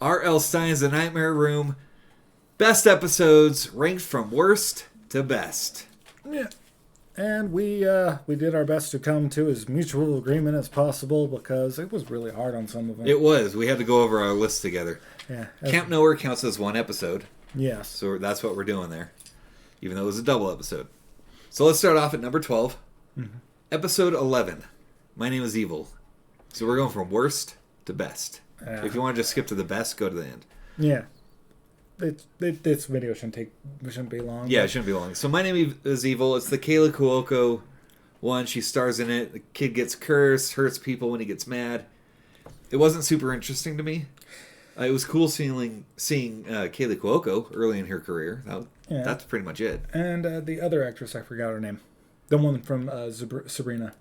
R.L. Stine's The Nightmare Room. Best episodes ranked from worst to best. Yeah. And we did our best to come to as mutual agreement as possible because it was really hard on some of them. It was. We had to go over our list together. Yeah. Camp Nowhere counts as one episode. Yes. So that's what we're doing there. Even though it was a double episode. So let's start off at number 12. Mm-hmm. Episode 11. My Name is Evil. So we're going from worst to best. If you want to just skip to the best, go to the end. Yeah. This video shouldn't be long. Yeah, it shouldn't be long. So My Name is Evil. It's the Kayla Cuoco one. She stars in it. The kid gets cursed, hurts people when he gets mad. It wasn't super interesting to me. It was cool seeing Kayla Cuoco early in her career. That's pretty much it. And the other actress, I forgot her name. The one from Sabrina.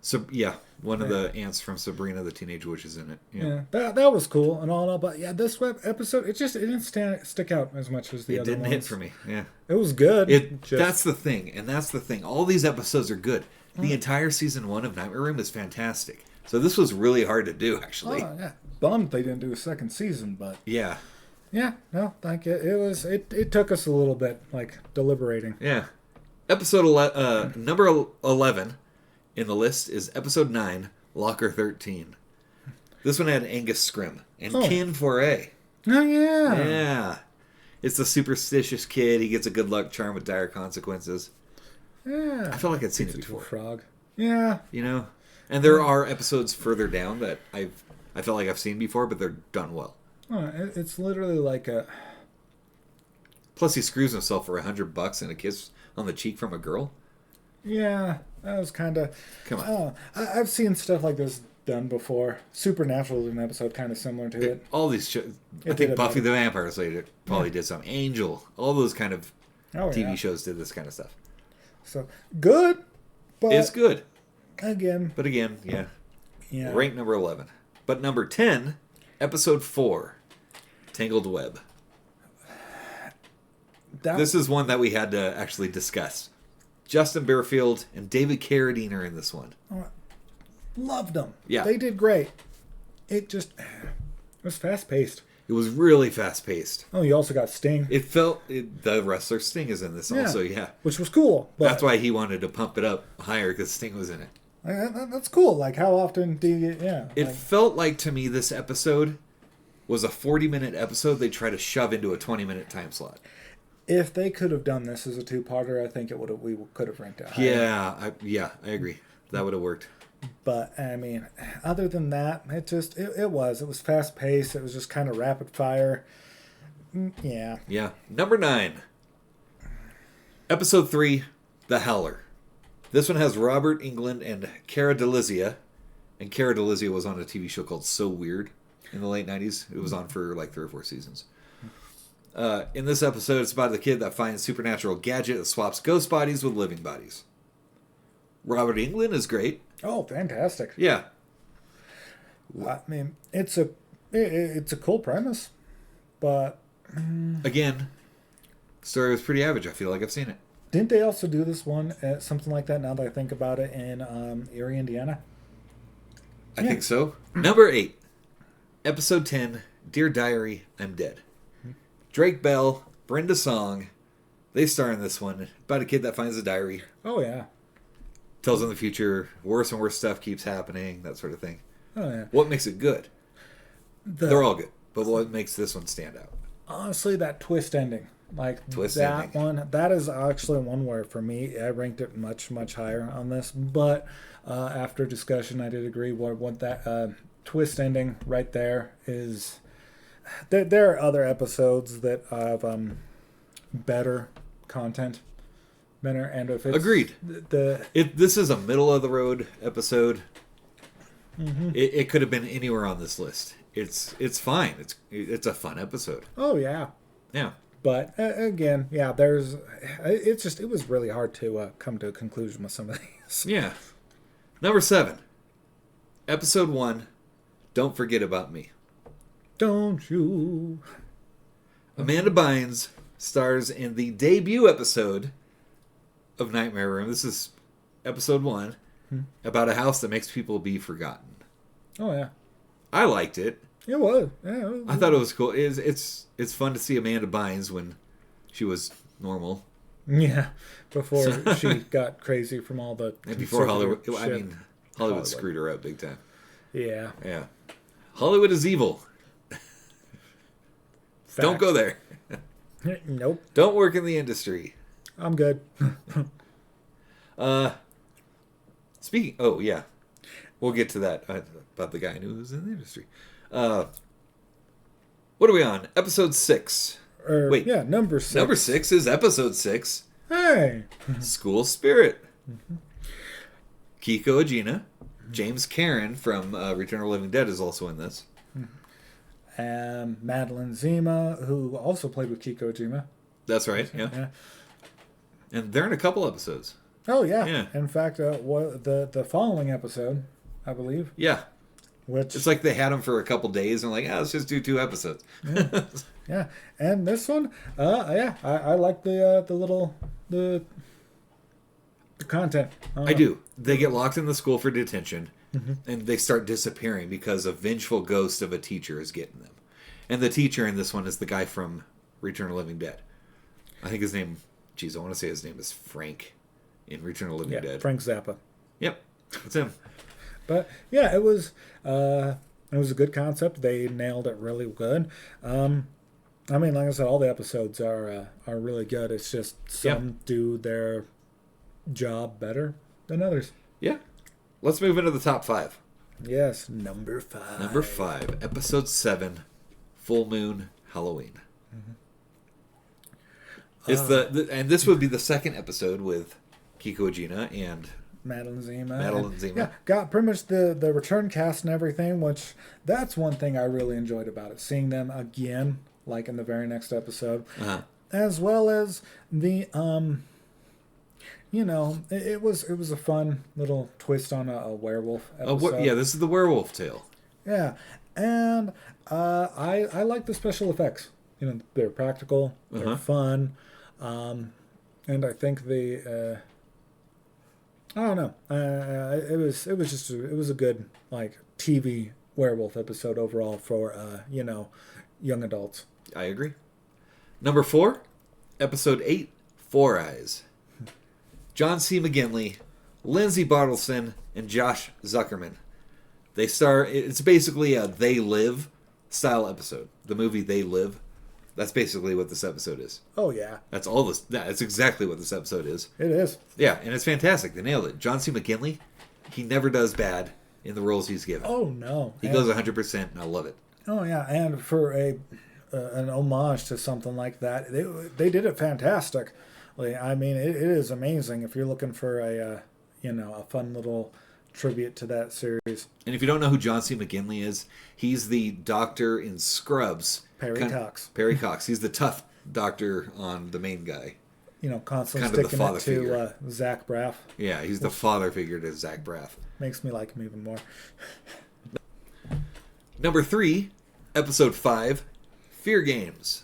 One of the aunts from Sabrina, the Teenage Witch, is in it. Yeah, that was cool and all. But yeah, this episode, it didn't stick out as much as the other ones. It didn't hit for me. Yeah, it was good. That's the thing. All these episodes are good. The entire season 1 of Nightmare Room is fantastic. So this was really hard to do, actually. Oh yeah, bummed they didn't do a second season, but yeah, no, like it took us a little bit, like deliberating. Yeah. Episode number 11 in the list is episode 9, Locker 13. This one had Angus Scrim and Ken Foray. Oh, yeah. Yeah. It's the superstitious kid. He gets a good luck charm with dire consequences. Yeah. I feel like I'd seen it before. Frog. Yeah. You know? And there are episodes further down that I feel like I've seen before, but they're done well. Oh, it's literally like a... Plus he screws himself for $100 and a kiss on the cheek from a girl. Yeah, that was kind of... Come on. I've seen stuff like this done before. Supernatural is an episode kind of similar to it. All these shows... I think Buffy the Vampire Slayer probably did some. Angel. All those kind of TV shows did this kind of stuff. So, good, but... It's good. Again. But again, yeah. Rank number 11. But number 10, episode 4, Tangled Web. This is one that we had to actually discuss. Justin Bearfield and David Carradine are in this one. Loved them. Yeah. They did great. It was fast-paced. It was really fast-paced. Oh, you also got Sting. The wrestler Sting is in this also, yeah. Which was cool. But that's why he wanted to pump it up higher, because Sting was in it. That's cool. Like, how often do you get... It felt like, to me, this episode was a 40-minute episode they tried to shove into a 20-minute time slot. If they could have done this as a two-parter, I think we could have ranked it higher. I agree. That would have worked. But, I mean, other than that, it was fast-paced. It was just kind of rapid-fire. Yeah. Yeah. Number 9. Episode 3, The Howler. This one has Robert Englund and Cara Delizia. And Cara Delizia was on a TV show called So Weird in the late 90s. It was on for like 3 or 4 seasons. In this episode, it's about the kid that finds a supernatural gadget that swaps ghost bodies with living bodies. Robert Englund is great. Oh, fantastic! Yeah, I mean, it's a cool premise, but again, story was pretty average. I feel like I've seen it. Didn't they also do this one something like that? Now that I think about it, in Erie, Indiana. I think so. Number 8, episode 10, Dear Diary, I'm Dead. Drake Bell, Brenda Song, they star in this one. About a kid that finds a diary. Oh, yeah. Tells in the future, worse and worse stuff keeps happening, that sort of thing. Oh, yeah. What makes it good? They're all good. But what makes this one stand out? Honestly, that twist ending. Like, twist that ending. one, that is actually one where, for me, I ranked it much, much higher on this. But after discussion, I did agree what that twist ending right there is... There are other episodes that have better content. And if it's agreed. This is a middle of the road episode. Mm-hmm. It could have been anywhere on this list. It's fine. It's a fun episode. Oh yeah. Yeah. But again, yeah. It was really hard to come to a conclusion with some of these. Yeah. Number 7, episode 1, Don't Forget About Me. Don't you? Amanda Bynes stars in the debut episode of Nightmare Room. This is episode 1, about a house that makes people be forgotten. Oh, yeah. I liked it. It was. Yeah, I thought it was cool. It's fun to see Amanda Bynes when she was normal. Yeah, before she got crazy from all the And before Hollywood, shit. I mean, Hollywood screwed her up big time. Yeah. Yeah. Hollywood is evil. Facts. Don't go there. Nope. Don't work in the industry. I'm good. Speaking, oh yeah, we'll get to that about the guy who was in the industry. What are we on? Episode 6. Wait, yeah, number 6. Number 6 is episode 6. Hey, School Spirit. Kiko Agena, James Karen from Return of the Living Dead is also in this. And Madeline Zima, who also played with Kiko Agena. That's right. Yeah. And they're in a couple episodes. Oh yeah. Yeah. In fact, the following episode, I believe. Yeah. Which it's like they had them for a couple days and like, let's just do 2 episodes. Yeah. And this one, I like the content. I do. They get locked in the school for detention, and they start disappearing because a vengeful ghost of a teacher is getting them. And the teacher in this one is the guy from Return of the Living Dead. I think his name, I want to say his name is Frank in Return of the Living Dead. Frank Zappa. Yep, that's him. But yeah, it was a good concept. They nailed it really good. I mean, like I said, all the episodes are really good. It's just some do their job better than others. Yeah. Let's move into the top 5. Yes, number 5. Number 5, episode 7, Full Moon Halloween. It's and this would be the second episode with Kiko Agena and Madeline Zima. Yeah, got pretty much the return cast and everything, which that's one thing I really enjoyed about it. Seeing them again, like in the very next episode, as well as the it was a fun little twist on a werewolf episode. This is the werewolf tale. Yeah, and I like the special effects. They're practical, they're fun, and I think the I don't know. It was a good like TV werewolf episode overall for young adults. I agree. Number 4, episode 8, Four Eyes. John C. McGinley, Lindsay Bartleson, and Josh Zuckerman. They star. It's basically a They Live style episode. The movie They Live. That's basically what this episode is. Oh yeah. That's all this. That's exactly what this episode is. It is. Yeah, and it's fantastic. They nailed it. John C. McGinley, he never does bad in the roles he's given. Oh no. He goes 100%, and I love it. Oh yeah, and for an homage to something like that, they did it fantastic. I mean, it is amazing if you're looking for a fun little tribute to that series. And if you don't know who John C. McGinley is, he's the doctor in Scrubs. Perry Cox. Perry Cox. He's the tough doctor on the main guy. Constantly kind of sticking it to Zach Braff. Yeah, he's the father figure to Zach Braff. Makes me like him even more. Number 3, episode 5, Fear Games.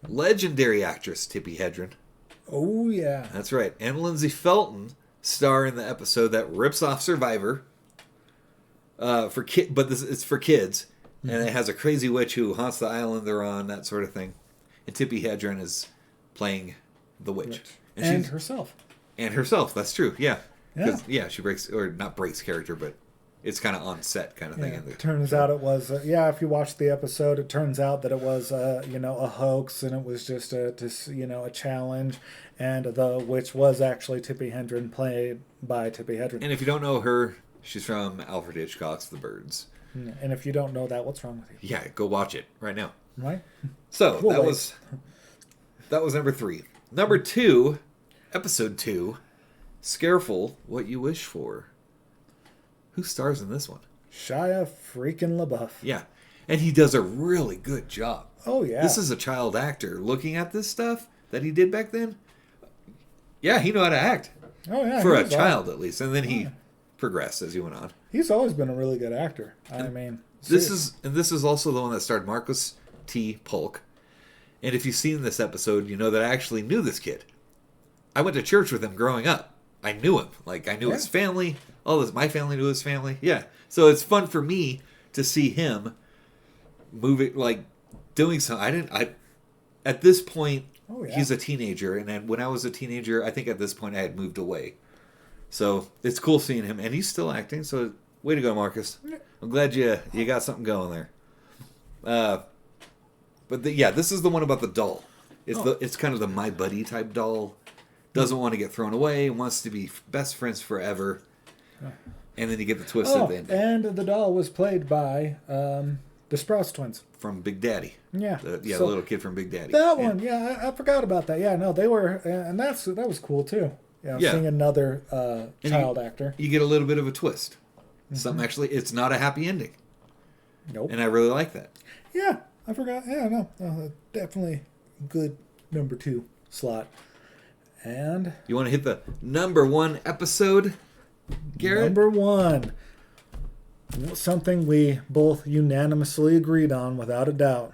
Legendary actress Tippi Hedren. Oh, yeah. That's right. And Lindsay Felton star in the episode that rips off Survivor. But it's for kids. And it has a crazy witch who haunts the island they're on, that sort of thing. And Tippi Hedren is playing the witch. And herself. And herself, that's true, yeah. Yeah. She breaks, or not breaks character, but it's kind of on set kind of thing. It turns out it was, if you watch the episode, it turns out that it was, a hoax, and it was just a challenge. And the witch was actually Tippi Hedren, played by Tippi Hedren. And if you don't know her, she's from Alfred Hitchcock's The Birds. And if you don't know that, what's wrong with you? Yeah, go watch it right now. Right? So that was number 3. Number 2, episode 2, Scareful, What You Wish For. Who stars in this one? Shia freaking LaBeouf. Yeah, and he does a really good job. Oh yeah. This is a child actor looking at this stuff that he did back then. Yeah, he knew how to act. Oh yeah. For a child at least, and then he progressed as he went on. He's always been a really good actor. This is also the one that starred Marcus T. Polk. And if you've seen this episode, you know that I actually knew this kid. I went to church with him growing up. I knew him. Like, I knew his family. My family knew his family. Yeah. So it's fun for me to see him moving, like doing something. At this point, Oh, yeah. he's a teenager, and then when I was a teenager, I think at this point I had moved away. So it's cool seeing him, and he's still acting. So way to go, Marcus! I'm glad you got something going there. This is the one about the doll. It's kind of the my buddy type doll. Doesn't want to get thrown away. Wants to be best friends forever. And then you get the twist at the end. And the doll was played by the Sprouse twins From Big Daddy. Yeah, The so little kid from Big Daddy. that one. Yeah, I forgot about that. Yeah, no, they were, and that was cool too. Yeah. Seeing another child actor. You get a little bit of a twist. Something actually, it's not a happy ending. Nope. And I really like that. Yeah, I forgot. Yeah, no, definitely good number 2 slot. And You want to hit the number 1 episode, Garrett? number 1, something we both unanimously agreed on without a doubt.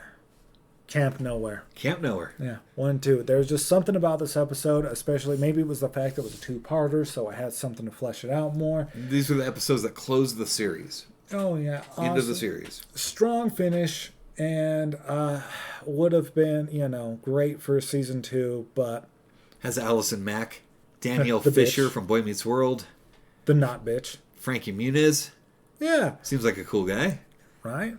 Camp Nowhere. Camp Nowhere. Yeah, 1 and 2. There's just something about this episode, especially maybe it was the fact that it was a 2-parter, so I had something to flesh it out more. These were the episodes that closed the series. Oh yeah, awesome. End of the series. Strong finish, and would have been great for season 2, but Has Allison Mack, Danielle The Fisher bitch. from Boy Meets World, the not bitch. Frankie Muniz. Yeah, Seems like a cool guy. right.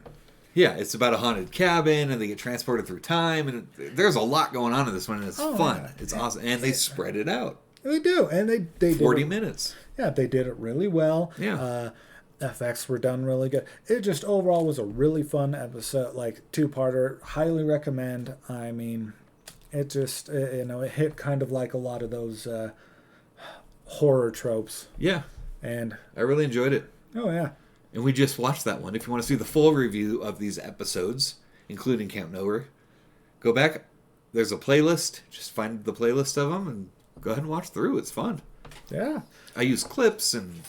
Yeah, it's about a haunted cabin, and they get transported through time, and there's a lot going on in this one, and it's fun. Yeah. It's awesome, and they spread it out. They do, and they 40 did it, minutes. Yeah, they did it really well. Yeah. FX were done really good. It just overall was a really fun episode, like 2-parter. Highly recommend. I mean, it just it hit kind of like a lot of those horror tropes. Yeah, And I really enjoyed it. oh yeah, And we just watched that one. If you want to see the full review of these episodes, including Camp Nowhere, go back. There's a playlist. Just find the playlist of them and go ahead and watch through. It's fun. yeah. I use clips and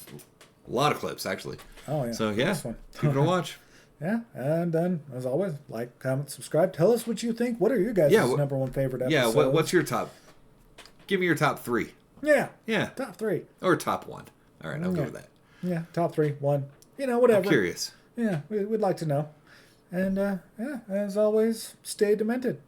a lot of clips, actually. Oh yeah. So, yeah, This one. give it a watch. Yeah, and then as always, like, comment, subscribe. Tell us what you think. What are your guys' number 1 favorite episodes? Yeah, what's your top? Give me your top 3. Yeah, Yeah. top 3. Or top 1. All right, I'll go with that. Yeah, top 3, 1. Whatever. I'm curious. Yeah, we'd like to know. And yeah, as always, stay demented.